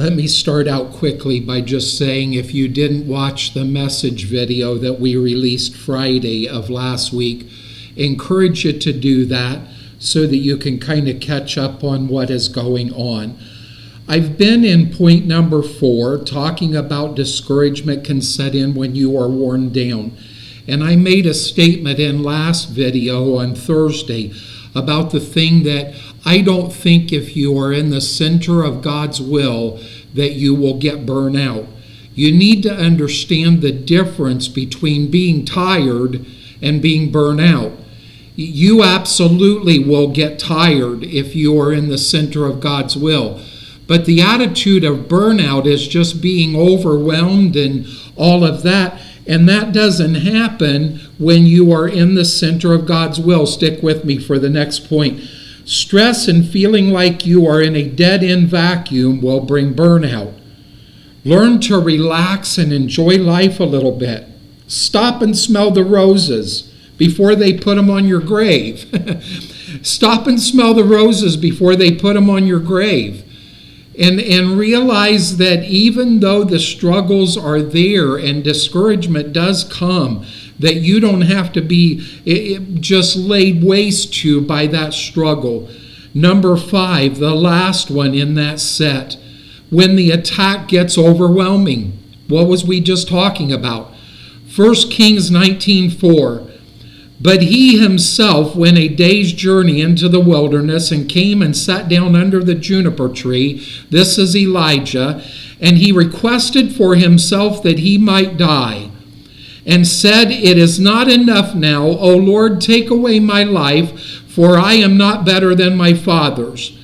Let me start out quickly by just saying, if you didn't watch the message video that we released Friday of last week, encourage you to do that so that you can kind of catch up on what is going on. I've been in point number 4, talking about discouragement can set in when you are worn down. And I made a statement in last video on Thursday about the thing that I don't think if you are in the center of God's will that you will get burned out. You need to understand the difference between being tired and being burned out. You absolutely will get tired if you are in the center of God's will. But the attitude of burnout is just being overwhelmed and all of that. And that doesn't happen when you are in the center of God's will. Stick with me for the next point. Stress and feeling like you are in a dead-end vacuum will bring burnout. Learn to relax and enjoy life a little bit. Stop and smell the roses before they put them on your grave. Stop and smell the roses before they put them on your grave. And realize that even though the struggles are there and discouragement does come, that you don't have to be just laid waste to by that struggle. Number 5, the last one in that set, when the attack gets overwhelming. What was we just talking about? 1 Kings 19:4. But he himself went a day's journey into the wilderness and came and sat down under the juniper tree. This is Elijah. And he requested for himself that he might die, and said, It is not enough now, O Lord, take away my life, for I am not better than my fathers.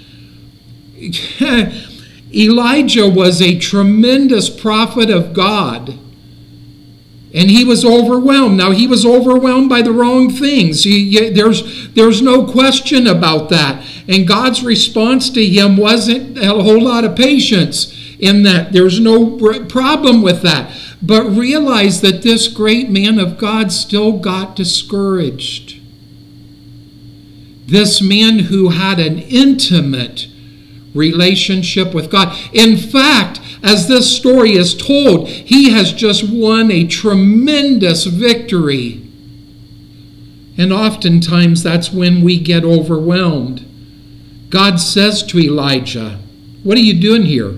Elijah was a tremendous prophet of God. And he was overwhelmed. Now, he was overwhelmed by the wrong things. There's no question about that. And God's response to him wasn't a whole lot of patience in that. There's no problem with that. But realize that this great man of God still got discouraged. This man who had an intimate relationship with God. In fact, as this story is told, he has just won a tremendous victory. And oftentimes that's when we get overwhelmed. God says to Elijah, What are you doing here?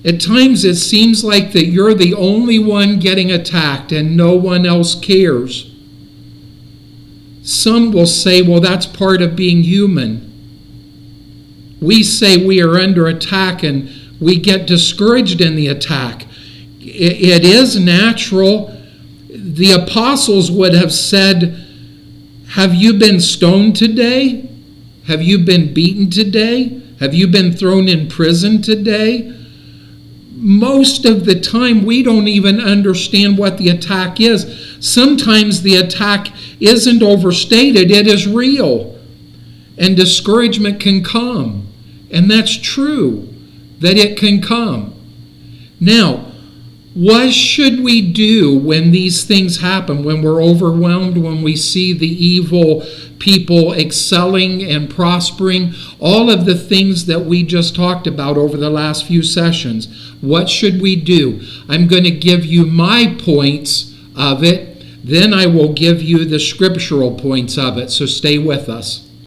At times it seems like that you're the only one getting attacked and no one else cares. Some will say, well, that's part of being human. We say we are under attack and we get discouraged in the attack. It is natural. The apostles would have said, have you been stoned today? Have you been beaten today? Have you been thrown in prison today? Most of the time, we don't even understand what the attack is. Sometimes the attack isn't overstated. It is real. And discouragement can come. And that's true, that it can come. Now, what should we do when these things happen, when we're overwhelmed, when we see the evil people excelling and prospering, all of the things that we just talked about over the last few sessions? What should we do? I'm going to give you my points of it, then I will give you the scriptural points of it, so stay with us.